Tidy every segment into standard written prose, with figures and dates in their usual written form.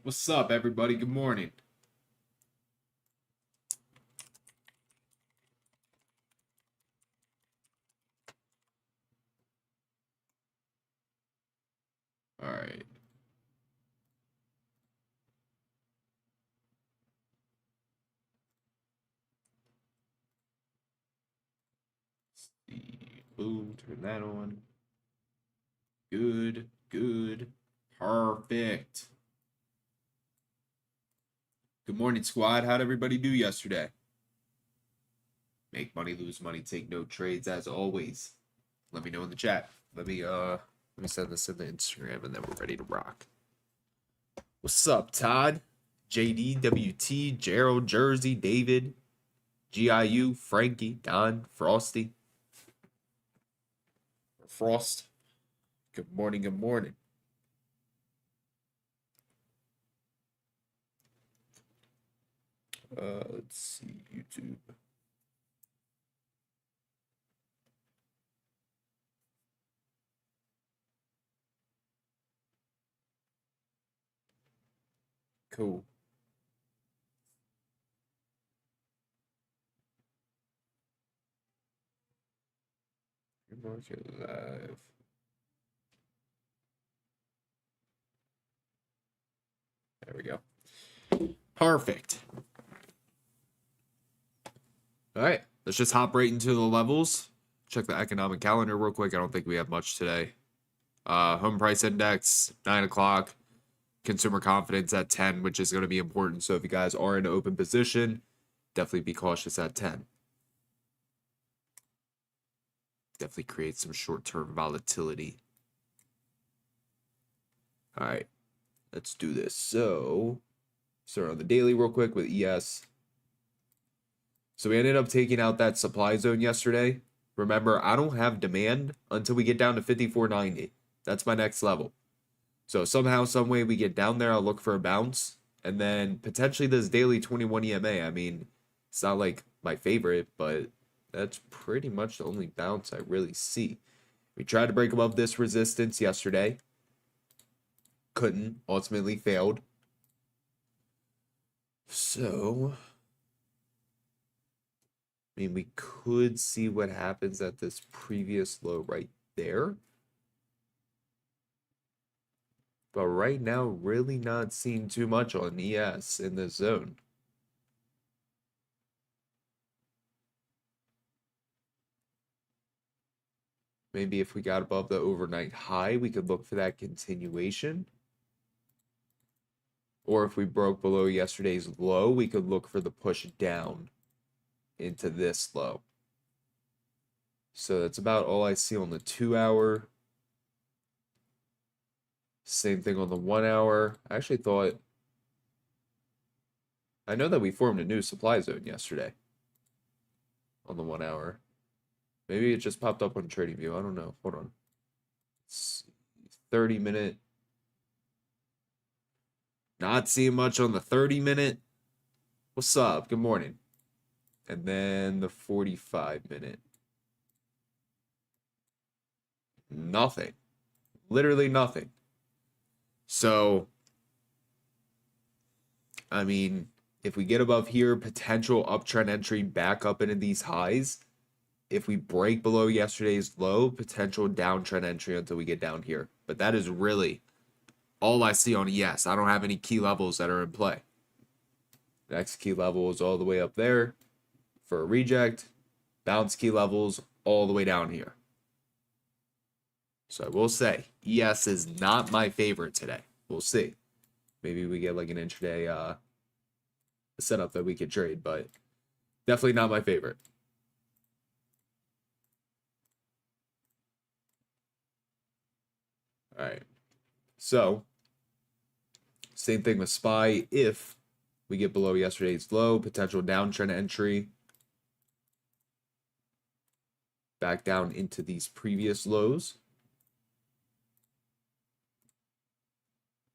What's up, everybody? Good morning. All right. Boom, turn that on. Good, good, perfect. Good morning, squad. How'd everybody do yesterday? Make money, lose money, take no trades as always. Let me know in the chat. Let me send this in the Instagram and then we're ready to rock. What's up, Todd? JD, WT, Gerald, Jersey, David, GIU, Frankie, Don, Frosty. Frost. Good morning, good morning. Let's see, YouTube. Cool. Premarket Live. There we go. Perfect. All right, let's just hop right into the levels. Check the economic calendar real quick. I don't think we have much today. Home price index, 9 o'clock. Consumer confidence at 10, which is going to be important. So if you guys are in an open position, definitely be cautious at 10. Definitely create some short-term volatility. All right, let's do this. So, start on the daily real quick with ES. So we ended up taking out that supply zone yesterday. Remember, I don't have demand until we get down to 54.90. That's my next level. So somehow, some way we get down there, I'll look for a bounce. And then potentially this daily 21 EMA. I mean, it's not like my favorite, but that's pretty much the only bounce I really see. We tried to break above this resistance yesterday. Couldn't. Ultimately failed. So, I mean, we could see what happens at this previous low right there. But right now, really not seeing too much on ES in this zone. Maybe if we got above the overnight high, we could look for that continuation. Or if we broke below yesterday's low, we could look for the push down into this low. So that's about all I see on the 2 hour. Same thing on the 1 hour. I actually thought, I know that we formed a new supply zone yesterday on the 1 hour. Maybe it just popped up on TradingView. I don't know. Hold on. It's 30-minute. Not seeing much on the 30-minute. What's up? Good morning. And then the 45-minute. Nothing. Literally nothing. So, I mean, if we get above here, potential uptrend entry back up into these highs. If we break below yesterday's low, potential downtrend entry until we get down here. But that is really all I see on ES. I don't have any key levels that are in play. Next key level is all the way up there for a reject. Bounce key levels all the way down here. So I will say, ES is not my favorite today. We'll see. Maybe we get like an intraday setup that we could trade, but definitely not my favorite. All right. So, same thing with SPY. If we get below yesterday's low, potential downtrend entry. Back down into these previous lows.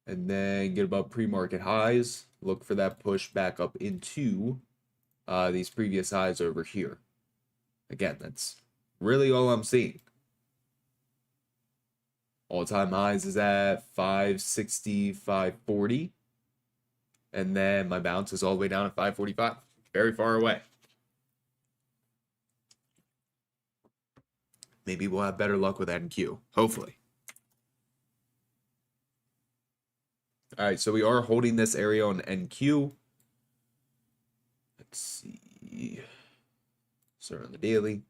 And then get above pre-market highs. Look for that push back up into these previous highs over here. Again, that's really all I'm seeing. All-time highs is at 560, 540. And then my bounce is all the way down at 545. Very far away. Maybe we'll have better luck with NQ. Hopefully. All right, so we are holding this area on NQ. Let's see. Start on the daily.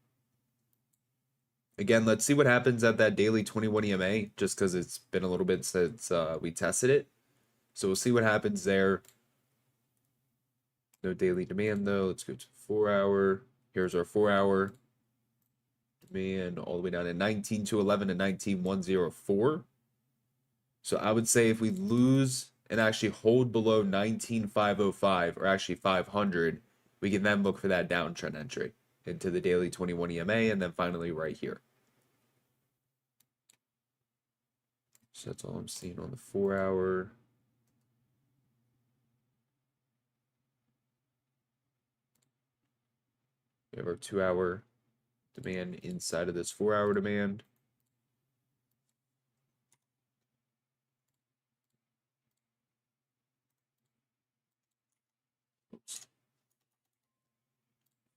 Again, let's see what happens at that daily 21 EMA, just because it's been a little bit since we tested it. So we'll see what happens there. No daily demand, though. Let's go to 4 hour. Here's our 4 hour demand all the way down to 19,211 to 19,104. So I would say if we lose and actually hold below 19,505 or actually 500, we can then look for that downtrend entry into the daily 21 EMA and then finally right here. So that's all I'm seeing on the 4 hour. We have our 2 hour demand inside of this 4 hour demand. Oops.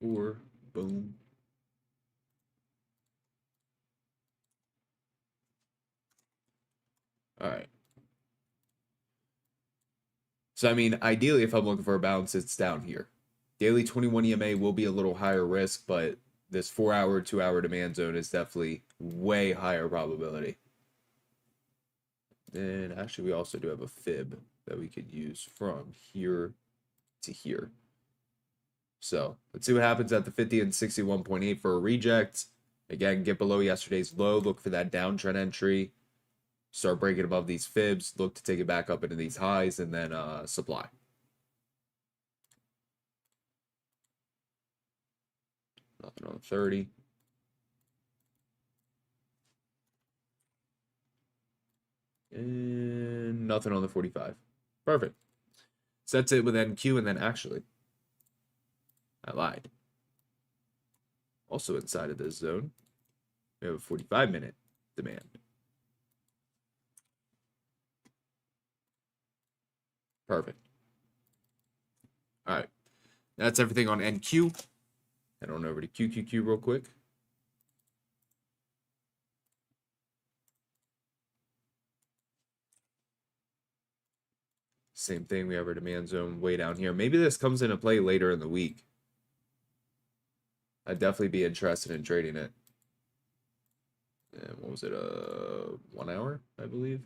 4, boom. All right. So, I mean, ideally, if I'm looking for a bounce, it's down here. Daily 21 EMA will be a little higher risk, but this 4 hour, 2 hour demand zone is definitely way higher probability. And actually, we also do have a fib that we could use from here to here. So let's see what happens at the 50 and 61.8 for a reject. Again, get below yesterday's low, look for that downtrend entry. Start breaking above these fibs, look to take it back up into these highs, and then supply. Nothing on 30. And nothing on the 45. Perfect. So that's it with NQ, and then actually, I lied. Also inside of this zone, we have a 45-minute demand. Perfect. All right. That's everything on NQ. Head on over to QQQ real quick. Same thing. We have our demand zone way down here. Maybe this comes into play later in the week. I'd definitely be interested in trading it. And what was it? 1 hour, I believe.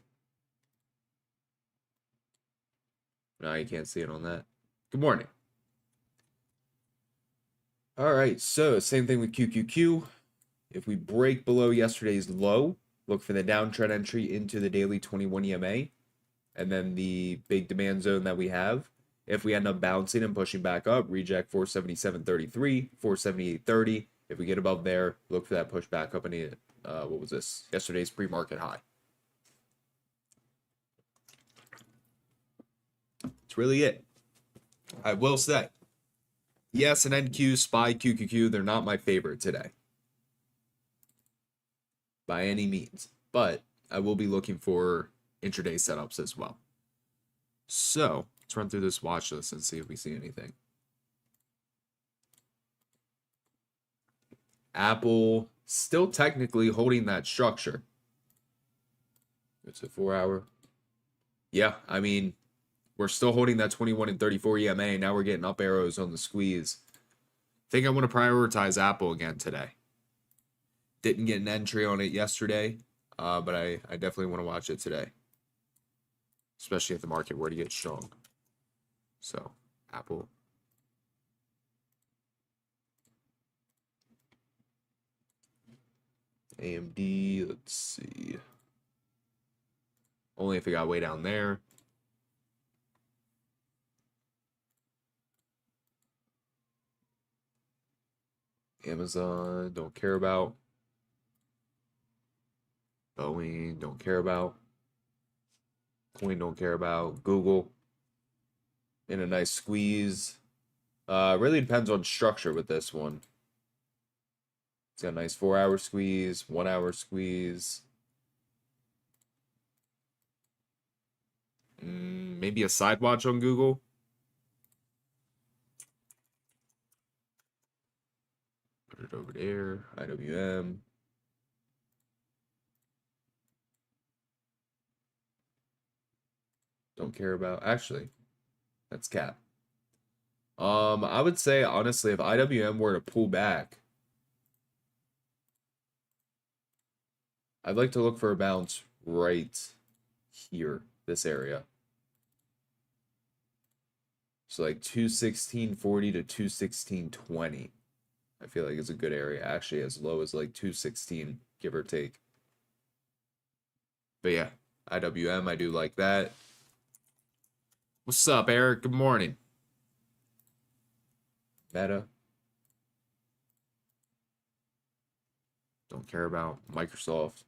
No, you can't see it on that. Good morning. All right, so same thing with QQQ. If we break below yesterday's low, look for the downtrend entry into the daily 21 EMA, and then the big demand zone that we have. If we end up bouncing and pushing back up, reject 477.33, 478.30. If we get above there, look for that push back up into what was this? Yesterday's pre-market high. That's really it. I will say, yes, an NQ, SPY, QQQ, they're not my favorite today. By any means. But I will be looking for intraday setups as well. So let's run through this watch list and see if we see anything. Apple still technically holding that structure. It's a 4 hour. Yeah, I mean, we're still holding that 21 and 34 EMA. Now we're getting up arrows on the squeeze. I think I want to prioritize Apple again today. Didn't get an entry on it yesterday, but I definitely want to watch it today. Especially if the market were to get strong. So, Apple. AMD, let's see. Only if it got way down there. Amazon, don't care about. Boeing, don't care about. Coin, don't care about. Google, in a nice squeeze. Really depends on structure with this one. It's got a nice 4 hour squeeze, 1 hour squeeze. Maybe a side watch on Google. Put it over there. IWM. Don't care about. Actually, that's cap. I would say honestly, if IWM were to pull back, I'd like to look for a bounce right here, this area. So like 216.40 to 216.20. I feel like it's a good area. Actually, as low as like 216, give or take. But yeah, IWM, I do like that. What's up, Eric? Good morning. Meta. Don't care about Microsoft.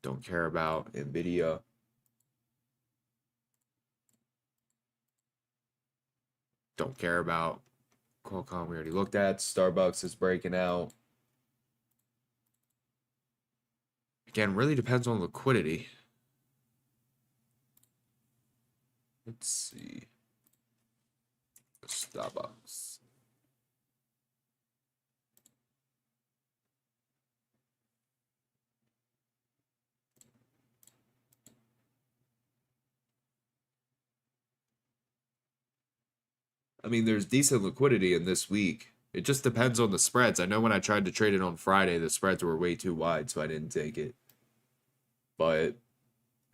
Don't care about Nvidia. Don't care about Qualcomm. We already looked at. Starbucks is breaking out. Again, really depends on liquidity. Let's see. Starbucks. I mean, there's decent liquidity in this week. It just depends on the spreads. I know when I tried to trade it on Friday, the spreads were way too wide, so I didn't take it. But,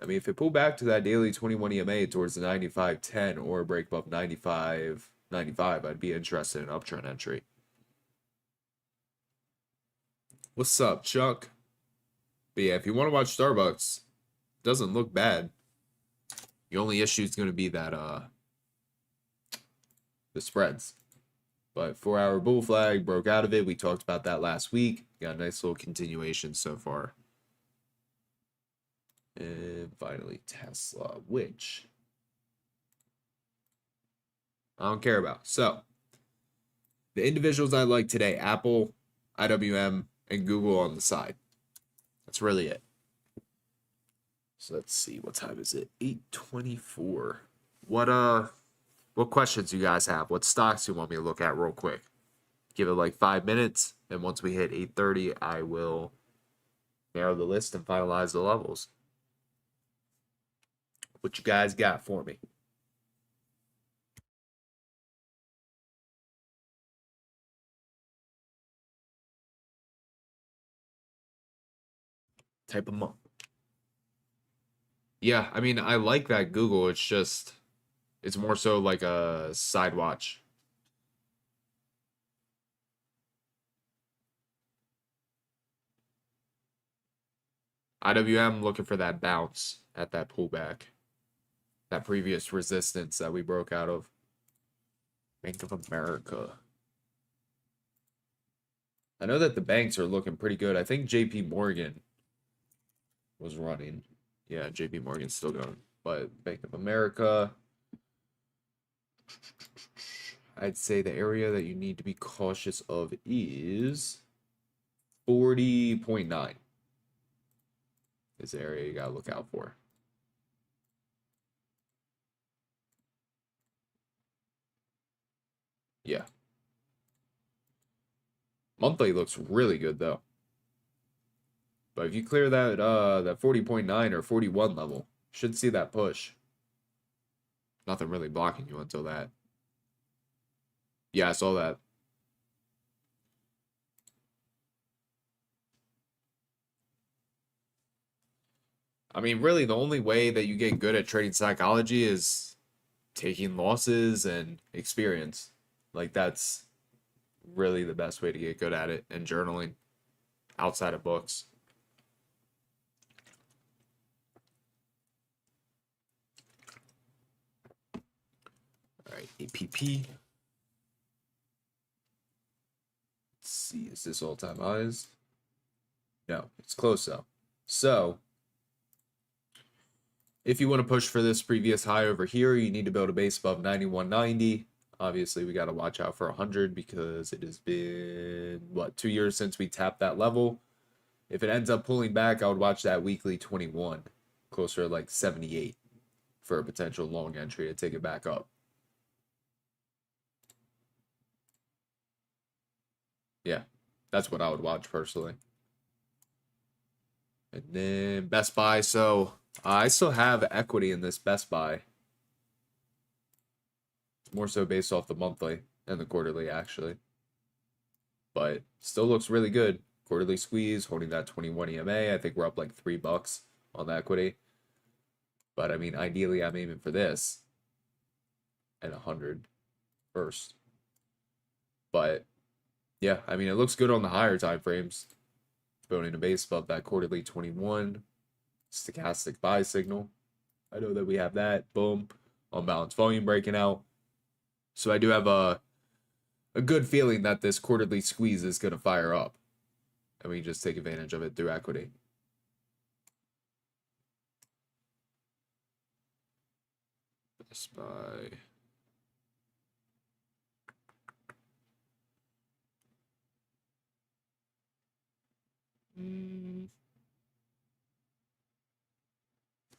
I mean, if it pulled back to that daily 21 EMA towards the 95.10 or break above 95.95, I'd be interested in uptrend entry. What's up, Chuck? But yeah, if you want to watch Starbucks, doesn't look bad. The only issue is going to be that the spreads. But 4-hour bull flag broke out of it. We talked about that last week. Got a nice little continuation so far. And finally, Tesla, which I don't care about. So, the individuals I like today, Apple, IWM, and Google on the side. That's really it. So let's see, what time is it? 8:24. What questions you guys have? What stocks you want me to look at real quick? Give it like 5 minutes, and once we hit 8:30, I will narrow the list and finalize the levels. What you guys got for me? Type them up. Yeah, I mean, I like that Google. It's more so like a side watch. IWM looking for that bounce at that pullback. That previous resistance that we broke out of. Bank of America. I know that the banks are looking pretty good. I think JP Morgan was running. Yeah, JP Morgan's still going. But Bank of America, I'd say the area that you need to be cautious of is 40.9. Is the area you gotta look out for. Yeah. Monthly looks really good though. But if you clear that 40.9 or 41 level, should see that push. Nothing really blocking you until that. Yeah, I saw that. I mean, really, the only way that you get good at trading psychology is taking losses and experience. Like, that's really the best way to get good at it, and journaling outside of books. All right, APP. Let's see, is this all-time highs? No, it's close though. So, if you want to push for this previous high over here, you need to build a base above 91.90. Obviously, we got to watch out for 100 because it has been, 2 years since we tapped that level. If it ends up pulling back, I would watch that weekly 21, closer to like 78 for a potential long entry to take it back up. Yeah, that's what I would watch personally. And then Best Buy. So I still have equity in this Best Buy. It's more so based off the monthly and the quarterly, actually. But still looks really good. Quarterly squeeze, holding that 21 EMA. I think we're up like $3 on the equity. But I mean, ideally, I'm aiming for this at 100 first. But yeah, I mean, it looks good on the higher time frames. Building a base above that quarterly 21 stochastic buy signal. I know that we have that. Boom. On balance volume breaking out. So I do have a good feeling that this quarterly squeeze is going to fire up. And we just take advantage of it through equity. Best Buy.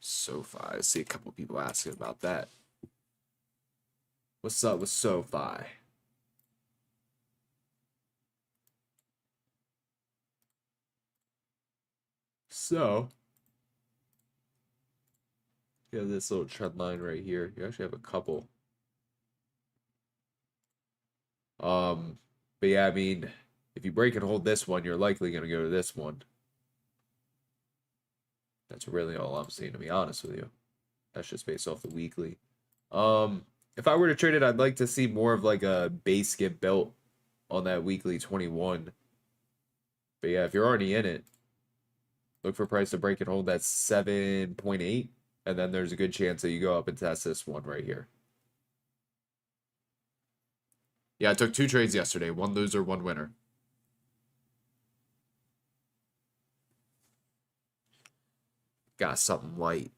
SoFi. I see a couple people asking about that. What's up with SoFi? So, you have this little trend line right here. You actually have a couple. But yeah, I mean, if you break and hold this one, you're likely going to go to this one. That's really all I'm seeing, to be honest with you. That's just based off the weekly. If I were to trade it, I'd like to see more of like a base get built on that weekly 21. But yeah, if you're already in it, look for price to break and hold that 7.8. And then there's a good chance that you go up and test this one right here. Yeah, I took 2 trades yesterday. 1 loser, 1 winner. Got something light.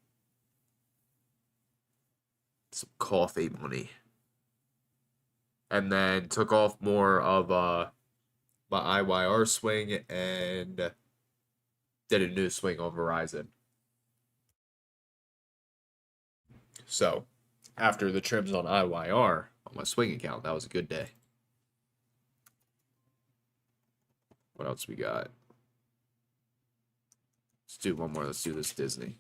Some coffee money. And then took off more of my IYR swing and did a new swing on Verizon. So, after the trims on IYR on my swing account, that was a good day. What else we got? Let's do one more. Let's do this Disney.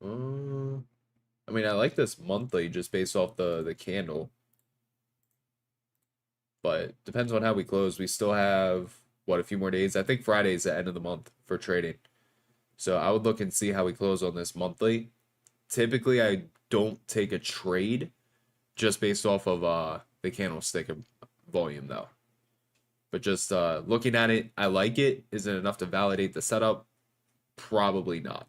I mean, I like this monthly just based off the candle. But depends on how we close. We still have, what, a few more days? I think Friday's the end of the month for trading. So I would look and see how we close on this monthly. Typically, I don't take a trade just based off of the candlestick volume, though. But just looking at it, I like it. Is it enough to validate the setup? Probably not.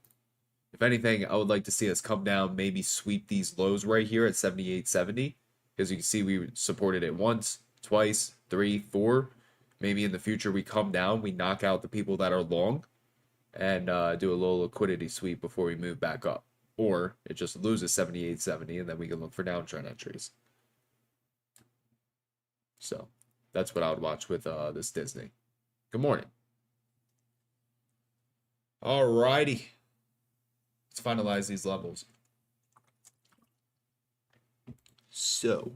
If anything, I would like to see us come down, maybe sweep these lows right here at 78.70. Because you can see we supported it once, twice, 3, 4. Maybe in the future we come down, we knock out the people that are long, and do a little liquidity sweep before we move back up. Or it just loses 78.70, and then we can look for downtrend entries. So that's what I would watch with this Disney. Good morning. Alrighty. Let's finalize these levels. So,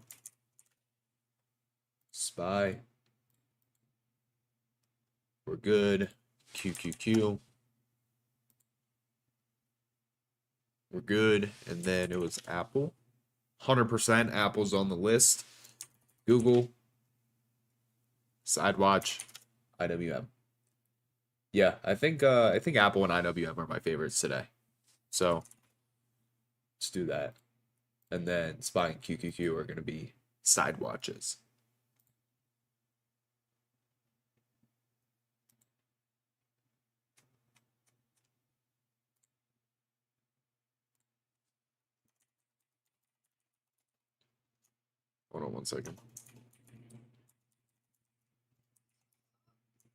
SPY. We're good. QQQ. We're good. And then it was Apple. 100% Apple's on the list. Google. Sidewatch. IWM. Yeah, I think Apple and IWM are my favorites today. So let's do that. And then SPY and QQQ are going to be side watches. Hold on one second.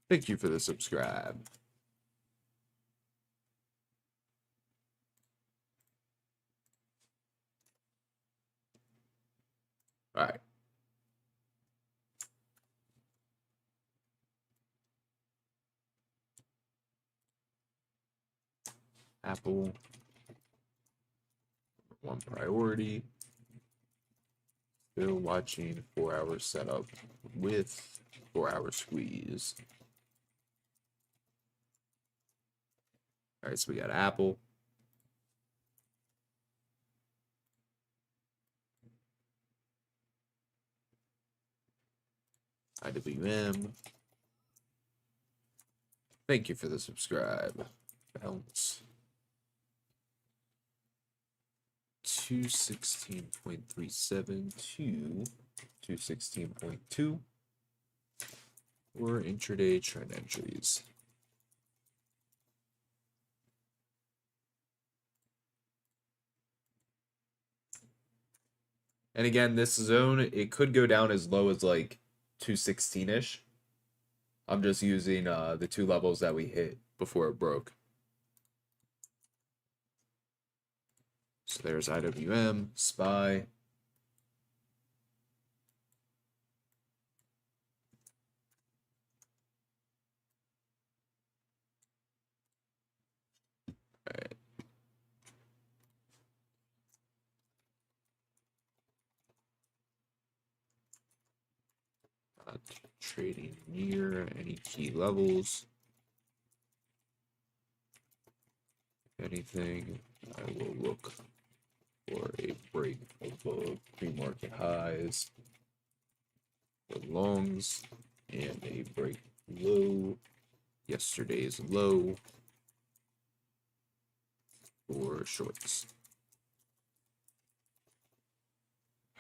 Thank you for the subscribe. All right. Apple, one priority. Still watching 4-hour setup with 4-hour squeeze. All right, so we got Apple. IWM. Thank you for the subscribe. Bounce. 216.37 to 216.2 or intraday trend entries. And again, this zone, it could go down as low as like 216-ish. I'm just using the two levels that we hit before it broke. So there's IWM, SPY. All right. Not trading near any key levels. If anything, I will look for a break above pre-market highs, the longs, and a break below yesterday's low for shorts.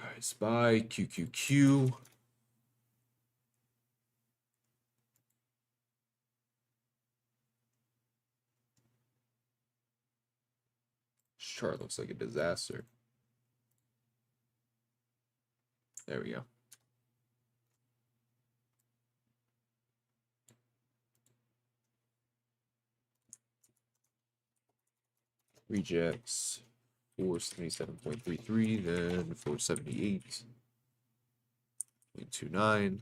All right, SPY, QQQ. This chart looks like a disaster. There we go. Rejects 477.33, then 478.29.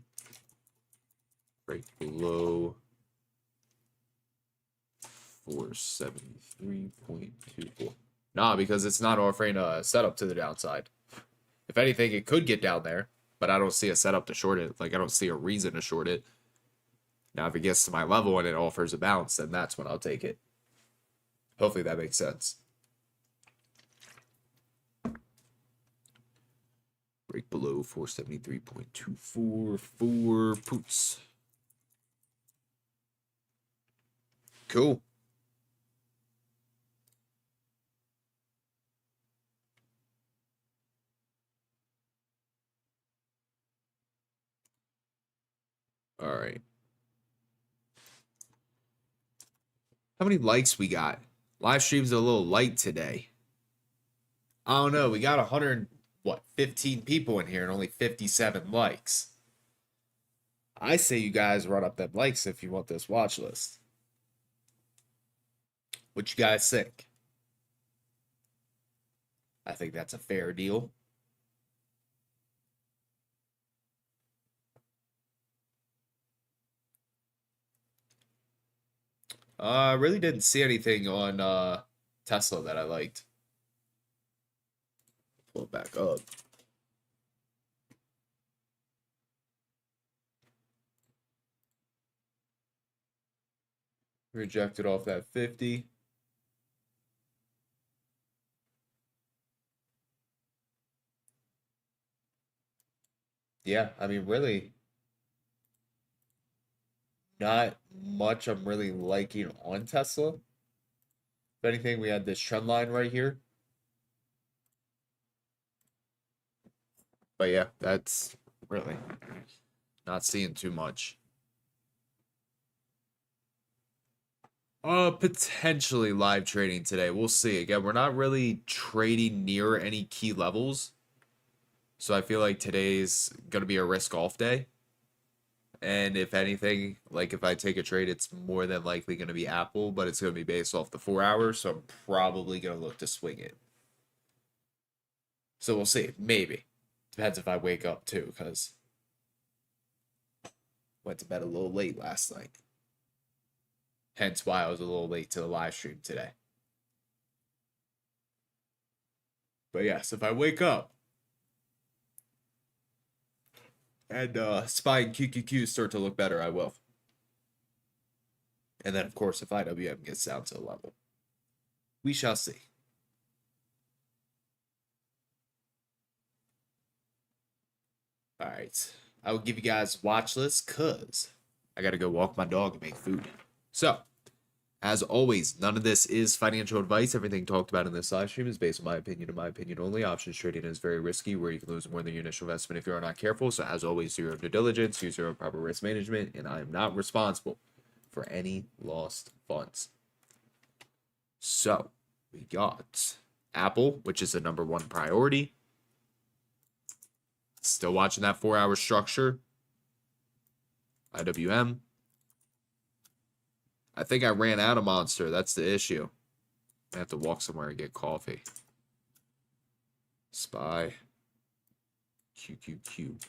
Break below 473.24. Nah, because it's not offering a setup to the downside. If anything, it could get down there, but I don't see a setup to short it. Like, I don't see a reason to short it. Now, if it gets to my level and it offers a bounce, then that's when I'll take it. Hopefully that makes sense. Break below 473.24 for puts. Cool. All right. How many likes we got? Live stream's a little light today. I don't know. We got 15 people in here and only 57 likes. I say you guys run up them likes if you want this watch list. What you guys think? I think that's a fair deal. I really didn't see anything on Tesla that I liked. Pull it back up. Rejected off that 50. Yeah, I mean, really, not much I'm really liking on Tesla. If anything, we had this trend line right here. But yeah, that's really not seeing too much. Potentially live trading today. We'll see. Again, we're not really trading near any key levels. So I feel like today's going to be a risk off day. And if anything, like if I take a trade, it's more than likely going to be Apple, but it's going to be based off the 4 hours. So I'm probably going to look to swing it. So we'll see. Maybe. Depends if I wake up too, because went to bed a little late last night. Hence why I was a little late to the live stream today. But yes, if I wake up and SPY and QQQ start to look better, I will. And then, of course, if IWM gets down to a level, we shall see. All right. I will give you guys watch lists because I got to go walk my dog and make food. So, as always, none of this is financial advice. Everything talked about in this live stream is based on my opinion and my opinion only. Options trading is very risky where you can lose more than your initial investment if you are not careful. So, as always, do your own due diligence, use your own proper risk management, and I am not responsible for any lost funds. So, we got Apple, which is the number one priority. Still watching that 4-hour structure. IWM. I think I ran out of Monster. That's the issue. I have to walk somewhere and get coffee. SPY. QQQ.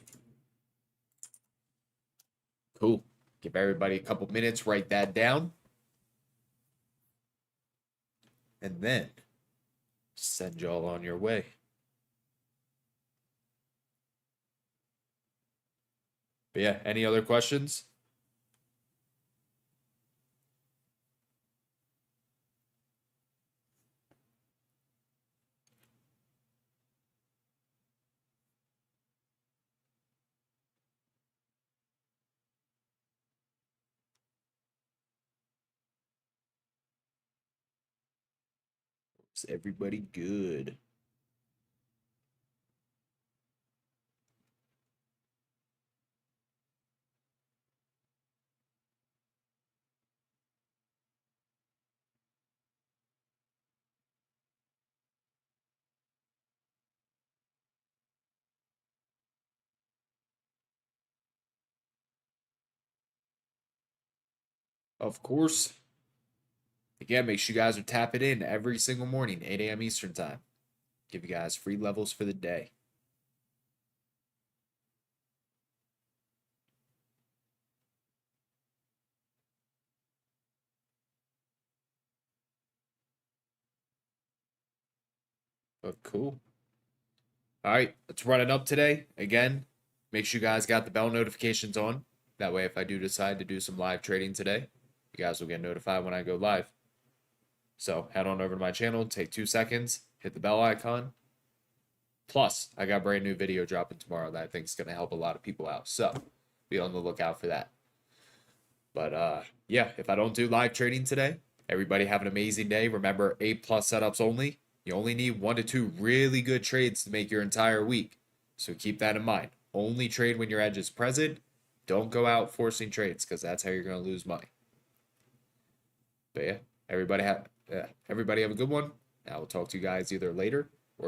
Cool. Give everybody a couple minutes. Write that down. And then send y'all on your way. But yeah, any other questions? Is everybody good? Of course. Again, make sure you guys are tapping in every single morning, 8 a.m. Eastern time. Give you guys free levels for the day. But cool. All right, let's run it up today. Again, make sure you guys got the bell notifications on. That way, if I do decide to do some live trading today, you guys will get notified when I go live. So head on over to my channel, take 2 seconds, hit the bell icon. Plus, I got a brand new video dropping tomorrow that I think is going to help a lot of people out. So be on the lookout for that. But yeah, if I don't do live trading today, everybody have an amazing day. Remember, 8+ setups only. You only need 1 to 2 really good trades to make your entire week. So keep that in mind. Only trade when your edge is present. Don't go out forcing trades because that's how you're going to lose money. But yeah, everybody have a good one. I will talk to you guys either later